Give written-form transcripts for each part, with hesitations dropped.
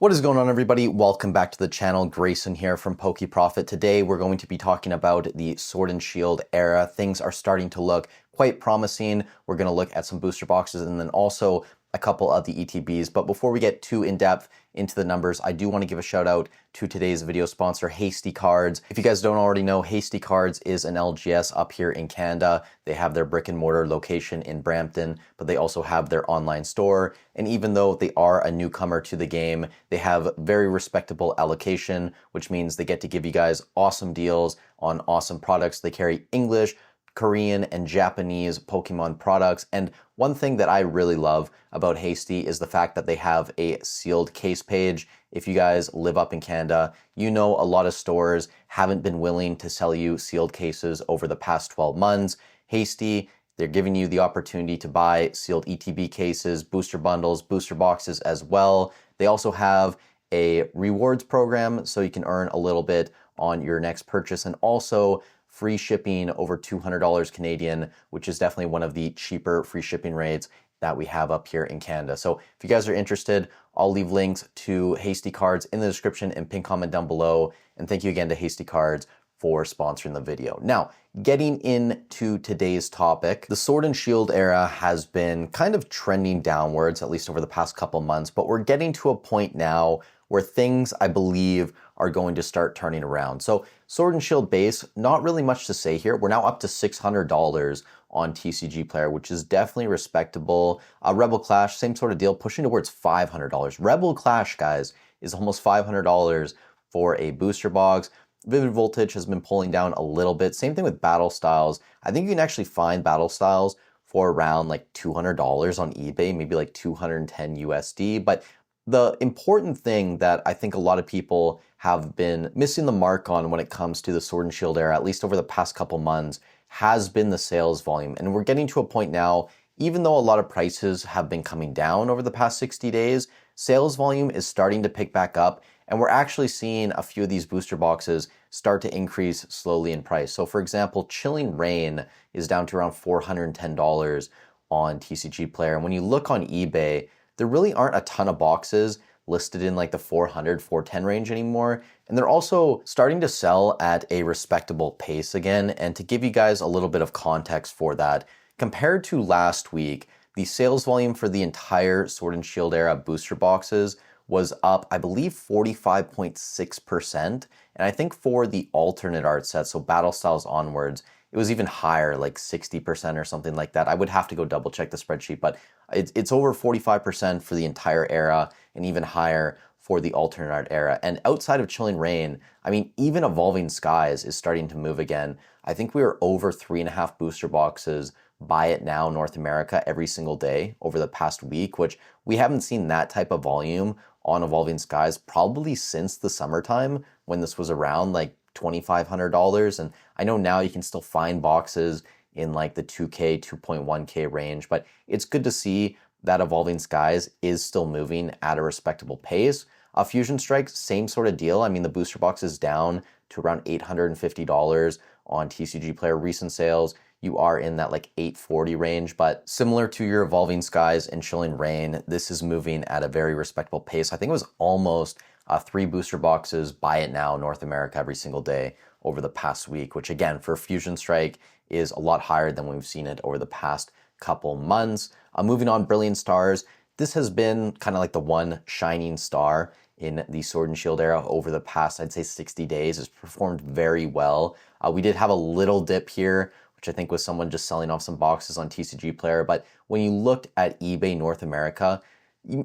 What is going on, everybody? Welcome back to the channel. Grayson here from PokeProfit. Today we're going to be talking about the Sword and Shield era. Things are starting to look quite promising. We're going to look at some booster boxes and then also a couple of the ETBs. But before we get too in-depth into the numbers, I do want to give a shout out to today's video sponsor, Hasty Cards. If you guys don't already know, Hasty Cards is an LGS up here in Canada. They have their brick and mortar location in Brampton, but they also have their online store. And even though they are a newcomer to the game, they have very respectable allocation, which means they get to give you guys awesome deals on awesome products. They carry English, Korean, and Japanese Pokemon products. And one thing that I really love about Hasty is the fact that they have a sealed case page. If you guys live up in Canada, you know a lot of stores haven't been willing to sell you sealed cases over the past 12 months. Hasty, they're giving you the opportunity to buy sealed ETB cases, booster bundles, booster boxes as well. They also have a rewards program so you can earn a little bit on your next purchase, and also free shipping over $200 Canadian, which is definitely one of the cheaper free shipping rates that we have up here in Canada. So if you guys are interested, I'll leave links to Hasty Cards in the description and pin comment down below. And thank you again to Hasty Cards for sponsoring the video. Now, getting into today's topic, the Sword and Shield era has been kind of trending downwards, at least over the past couple months, but we're getting to a point now where things, I believe, are going to start turning around. So Sword and Shield base, not really much to say here. We're now up to $600 on TCG Player, which is definitely respectable. Rebel Clash, same sort of deal, pushing towards $500. Rebel Clash, guys, is almost $500 for a booster box. Vivid Voltage has been pulling down a little bit. Same thing with Battle Styles. I think you can actually find Battle Styles for around like $200 on eBay, maybe like 210 USD. But the important thing that I think a lot of people have been missing the mark on when it comes to the Sword and Shield era, at least over the past couple months, has been the sales volume. And we're getting to a point now, even though a lot of prices have been coming down over the past 60 days, sales volume is starting to pick back up. And we're actually seeing a few of these booster boxes start to increase slowly in price. So for example, Chilling Reign is down to around $410 on TCG Player. And when you look on eBay, there really aren't a ton of boxes listed in like the 400, 410 range anymore. And they're also starting to sell at a respectable pace again. And to give you guys a little bit of context for that, compared to last week, the sales volume for the entire Sword and Shield era booster boxes was up, I believe, 45.6%. And I think for the alternate art set, so Battle Styles onwards, it was even higher, like 60% or something like that. I would have to go double check the spreadsheet, but it's over 45% for the entire era and even higher for the alternate art era. And outside of Chilling Reign, I mean, even Evolving Skies is starting to move again. I think we were over 3.5 booster boxes buy it now North America every single day over the past week, which we haven't seen that type of volume on Evolving Skies probably since the summertime when this was around like $2,500. And I know now you can still find boxes in like the 2K, 2.1K range, but it's good to see that Evolving Skies is still moving at a respectable pace. Fusion Strike, same sort of deal. I mean, the booster box is down to around $850 on TCG Player recent sales. You are in that like 840 range, but similar to your Evolving Skies and Chilling Reign, this is moving at a very respectable pace. I think it was almost 3 booster boxes buy it now North America every single day over the past week, which again, for Fusion Strike is a lot higher than we've seen it over the past couple months. Moving on, Brilliant Stars. This has been kind of like the one shining star in the Sword and Shield era over the past, I'd say 60 days. It's performed very well. We did have a little dip here, which I think was someone just selling off some boxes on TCG Player. But when you looked at eBay North America,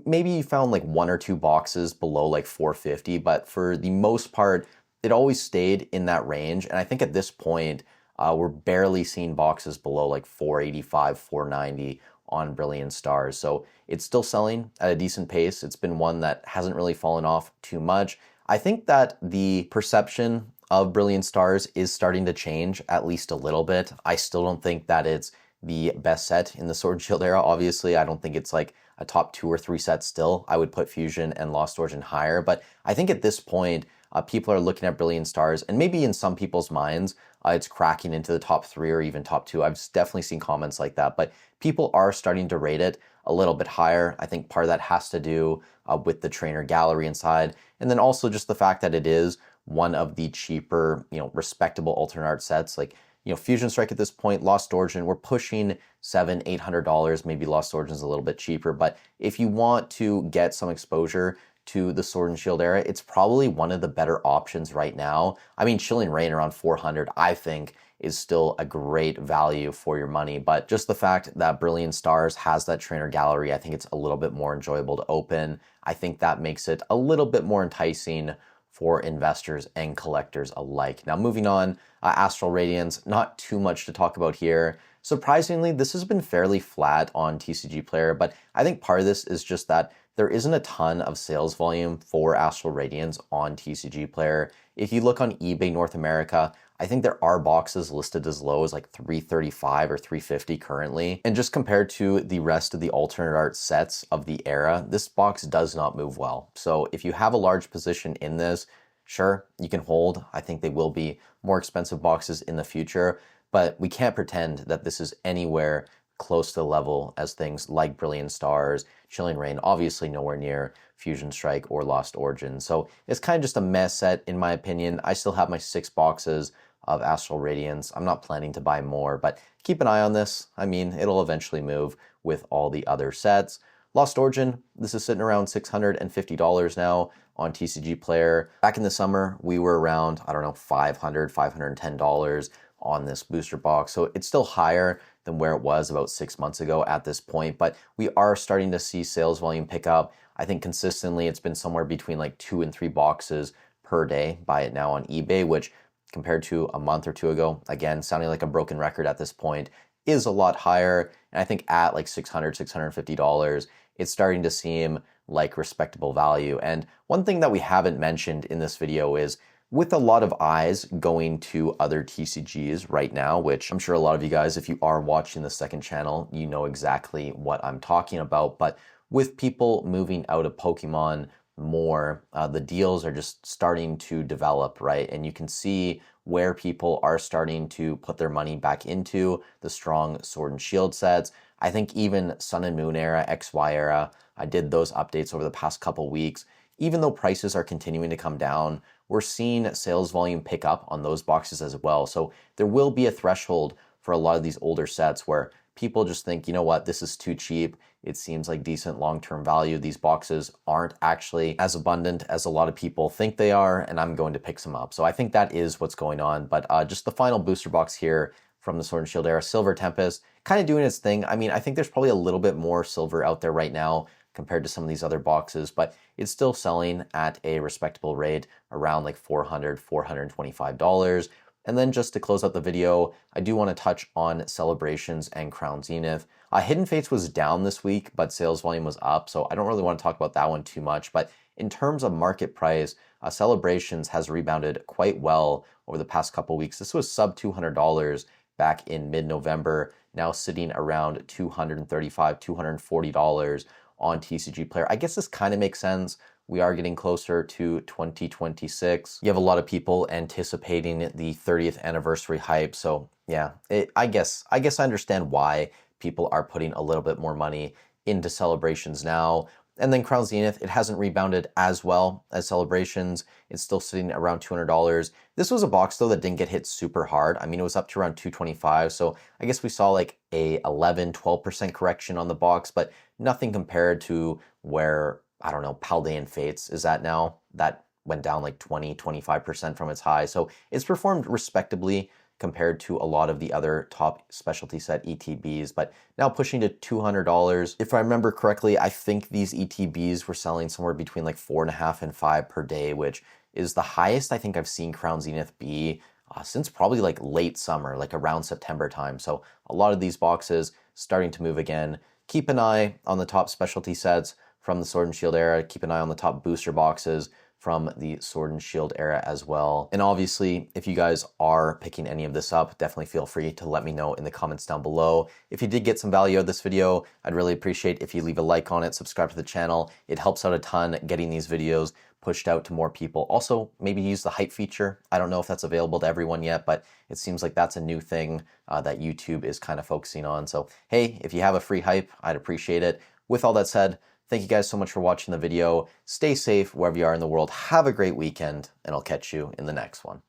maybe you found like 1 or 2 boxes below like 450, but for the most part, it always stayed in that range. And I think at this point, we're barely seeing boxes below like 485, 490 on Brilliant Stars. So it's still selling at a decent pace. It's been one that hasn't really fallen off too much. I think that the perception of Brilliant Stars is starting to change at least a little bit. I still don't think that it's the best set in the Sword and Shield era. Obviously, I don't think it's like a top 2 or 3 set still. I would put Fusion and Lost Origin higher, but I think at this point, people are looking at Brilliant Stars, and maybe in some people's minds, it's cracking into the top 3 or even top 2. I've definitely seen comments like that, but people are starting to rate it a little bit higher. I think part of that has to do with the trainer gallery inside, and then also just the fact that it is one of the cheaper, respectable alternate art sets. Like, Fusion Strike at this point, Lost Origin, we're pushing $700-800. Maybe Lost Origin's a little bit cheaper, but if you want to get some exposure to the Sword and Shield era, it's probably one of the better options right now. I mean, Chilling Reign around 400, I think, is still a great value for your money, but just the fact that Brilliant Stars has that trainer gallery, I think it's a little bit more enjoyable to open. I think that makes it a little bit more enticing for investors and collectors alike. Now, moving on, Astral Radiance, not too much to talk about here. Surprisingly, this has been fairly flat on TCG Player, but I think part of this is just that there isn't a ton of sales volume for Astral Radiance on TCG Player. If you look on eBay North America, I think there are boxes listed as low as like $335 or $350 currently. And just compared to the rest of the alternate art sets of the era, this box does not move well. So if you have a large position in this, sure, you can hold. I think they will be more expensive boxes in the future, but we can't pretend that this is anywhere close to the level as things like Brilliant Stars, Chilling Reign, obviously nowhere near Fusion Strike or Lost Origin. So it's kind of just a mess set in my opinion. I still have my 6 boxes of Astral Radiance. I'm not planning to buy more, but keep an eye on this. I mean, it'll eventually move with all the other sets. Lost Origin, this is sitting around $650 now on TCG Player. Back in the summer, we were around, I don't know, $500, $510 on this booster box. So it's still higher than where it was about 6 months ago at this point, but we are starting to see sales volume pick up. I think consistently it's been somewhere between like 2 and 3 boxes per day. Buy it now on eBay, which compared to a month or 2 ago, again, sounding like a broken record at this point, is a lot higher. And I think at like $600, $650, it's starting to seem like respectable value. And one thing that we haven't mentioned in this video is with a lot of eyes going to other TCGs right now, which I'm sure a lot of you guys, if you are watching the second channel, you know exactly what I'm talking about. But with people moving out of Pokemon more, the deals are just starting to develop, right? And you can see where people are starting to put their money back into the strong Sword and Shield sets. I think even Sun and Moon era, XY era, I did those updates over the past couple weeks. Even though prices are continuing to come down, we're seeing sales volume pick up on those boxes as well. So there will be a threshold for a lot of these older sets where people just think, you know what, this is too cheap. It seems like decent long-term value. These boxes aren't actually as abundant as a lot of people think they are, and I'm going to pick some up. So I think that is what's going on. But just the final booster box here from the Sword and Shield era, Silver Tempest, kind of doing its thing. I mean, I think there's probably a little bit more silver out there right now compared to some of these other boxes, but it's still selling at a respectable rate around like $400, $425. And then just to close out the video, I do want to touch on Celebrations and Crown Zenith. Hidden Fates was down this week, but sales volume was up, so I don't really want to talk about that one too much. But in terms of market price, Celebrations has rebounded quite well over the past couple weeks. This was sub $200 back in mid-November, now sitting around $235, $240 on TCG Player. I guess this kind of makes sense. We are getting closer to 2026. You have a lot of people anticipating the 30th anniversary hype. So yeah, I guess I understand why people are putting a little bit more money into Celebrations now. And then Crown Zenith, it hasn't rebounded as well as Celebrations. It's still sitting around $200. This was a box though that didn't get hit super hard. I mean, it was up to around 225. So I guess we saw like a 11, 12% correction on the box, but nothing compared to where, I don't know, Paldean Fates is at now. That went down like 20, 25% from its high. So it's performed respectably compared to a lot of the other top specialty set ETBs, but now pushing to $200. If I remember correctly, I think these ETBs were selling somewhere between like 4.5 and 5 per day, which is the highest I think I've seen Crown Zenith be since probably like late summer, like around September time. So a lot of these boxes starting to move again. Keep an eye on the top specialty sets from the Sword and Shield era. Keep an eye on the top booster boxes from the Sword and Shield era as well. And obviously, if you guys are picking any of this up, definitely feel free to let me know in the comments down below. If you did get some value out of this video, I'd really appreciate if you leave a like on it, subscribe to the channel. It helps out a ton getting these videos pushed out to more people. Also, maybe use the hype feature. I don't know if that's available to everyone yet, but it seems like that's a new thing that YouTube is kind of focusing on. So, hey, if you have a free hype, I'd appreciate it. With all that said, thank you guys so much for watching the video. Stay safe wherever you are in the world. Have a great weekend, and I'll catch you in the next one.